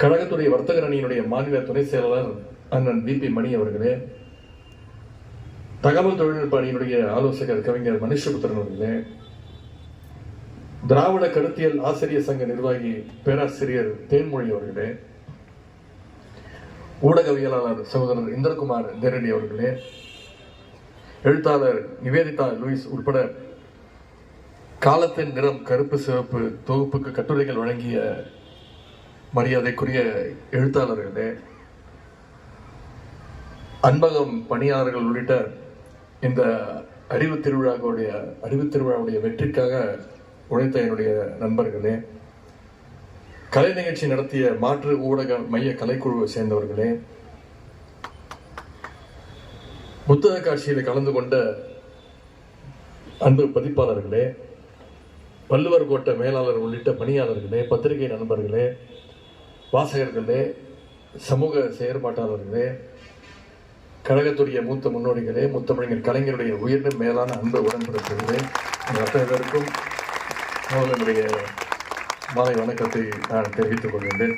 கழகத்துடைய வர்த்தகர் அணியினுடைய மாநில துணை செயலாளர் அண்ணன் VP மணி அவர்களே, தகவல் தொழில்நுட்ப அணியினுடைய ஆலோசகர் கவிஞர் மனுஷபுத்திரன் அவர்களே, திராவிட கருத்தியல் ஆசிரியர் சங்க நிர்வாகி பேராசிரியர் தேன்மொழி அவர்களே, ஊடகவியலாளர் சகோதரர் இந்திரகுமார் தேரடி அவர்களே, எழுத்தாளர் நிவேதிதா லூயிஸ் உட்பட காலத்தின் நிறம் கருப்பு சிவப்பு தொகுப்புக்கு கட்டுரைகள் வழங்கிய மரியாதைக்குரிய எழுத்தாளர்களே, அன்பகம் பணியாளர்கள் உள்ளிட்ட இந்த அறிவு திருவிழாவுடைய வெற்றிக்காக உழைத்த என்னுடைய நண்பர்களே, கலை நிகழ்ச்சி நடத்திய மாற்று ஊடக மைய கலைக்குழுவை சேர்ந்தவர்களே, புத்தக காட்சியில் கலந்து கொண்ட அன்பு பதிப்பாளர்களே, வள்ளுவர் கோட்ட மேலாளர் உள்ளிட்ட பணியாளர்களே, பத்திரிகை நண்பர்களே, வாசகர்களே, சமூக செயற்பாட்டாளர்களே, கழகத்துடைய மூத்த முன்னோடிகளே, முத்தமிழர் கலைஞருடைய உயர்ந்த மேலான அன்பு உடன்பிறப்புகளே, அத்தனை பேருக்கும் என்னுடைய மாலை வணக்கத்தை நான் தெரிவித்துக் கொள்கின்றேன்.